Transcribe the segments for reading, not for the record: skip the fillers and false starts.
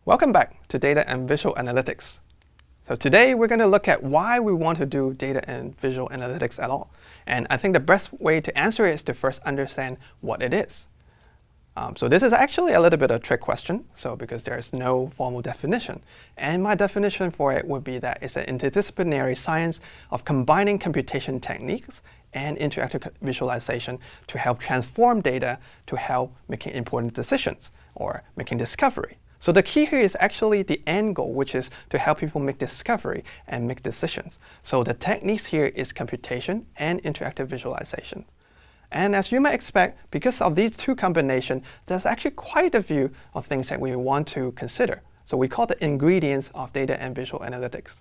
Welcome back to Data and Visual Analytics. So today we're going to look at why we want to do data and visual analytics at all. And I think the best way to answer it is to first understand what it is. So this is actually a little bit of a trick question, because there's no formal definition. And my definition for it would be that it's an interdisciplinary science of combining computation techniques and interactive visualization to help transform data to help making important decisions or making discovery. So the key here is actually the end goal, which is to help people make discovery and make decisions. So the techniques here is computation and interactive visualization. And as you might expect, because of these two combinations, there's actually quite a few of things that we want to consider. So we call the ingredients of data and visual analytics.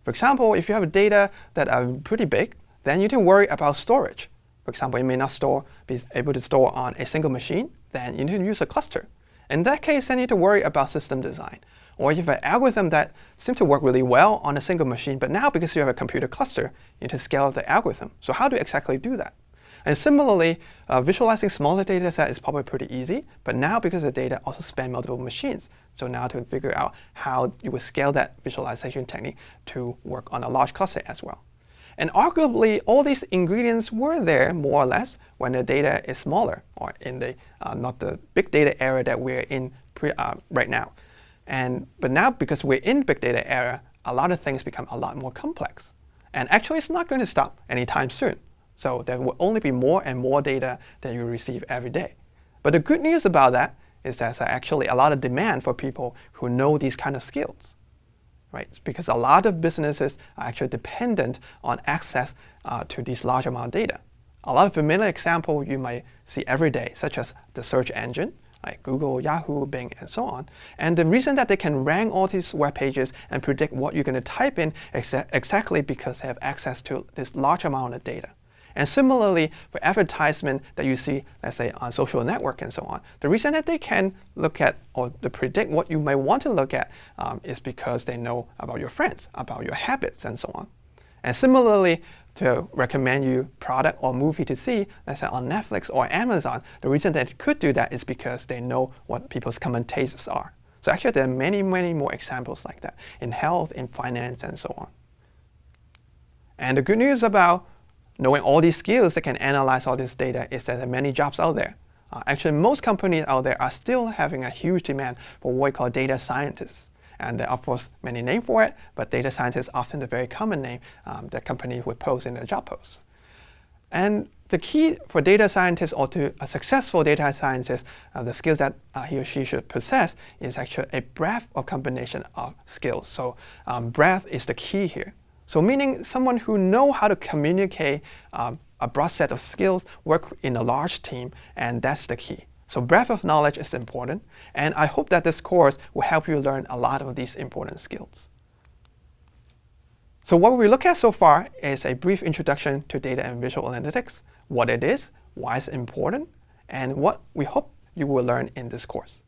For example, if you have data that are pretty big, then you need to worry about storage. For example, you may not be able to store on a single machine, then you need to use a cluster. In that case, then you need to worry about system design. Or if you have an algorithm that seems to work really well on a single machine, but now because you have a computer cluster, you need to scale the algorithm. So how do you exactly do that? And similarly, visualizing smaller data set is probably pretty easy, but now because the data also span multiple machines, so now to figure out how you would scale that visualization technique to work on a large cluster as well. And arguably, all these ingredients were there more or less when the data is smaller, or in the not the big data era that we're in right now. But now, because we're in big data era, a lot of things become a lot more complex. And actually, it's not going to stop anytime soon. So there will only be more and more data that you receive every day. But the good news about that is there's actually a lot of demand for people who know these kind of skills. Right? It's because a lot of businesses are actually dependent on access to these large amount of data. A lot of familiar examples you might see every day, such as the search engine, like Google, Yahoo, Bing, and so on. And the reason that they can rank all these web pages and predict what you're going to type in exactly because they have access to this large amount of data. And similarly, for advertisement that you see, let's say, on social network and so on, the reason that they can look at or to predict what you might want to look at is because they know about your friends, about your habits, and so on. And similarly, to recommend you product or movie to see, let's say on Netflix or Amazon, the reason that it could do that is because they know what people's common tastes are. So actually, there are many, many more examples like that in health, in finance, and so on. And the good news about knowing all these skills that can analyze all this data is that there are many jobs out there. Actually, most companies out there are still having a huge demand for what we call data scientists. And there are, of course, many names for it, but data scientist is often the very common name that companies would post in their job posts. And the key for data scientists or to a successful data scientist, the skills that he or she should possess is actually a breadth of combination of skills. So breadth is the key here. So meaning someone who knows how to communicate a broad set of skills, work in a large team, and that's the key. So breadth of knowledge is important, and I hope that this course will help you learn a lot of these important skills. So what we look at so far is a brief introduction to data and visual analytics, what it is, why it's important, and what we hope you will learn in this course.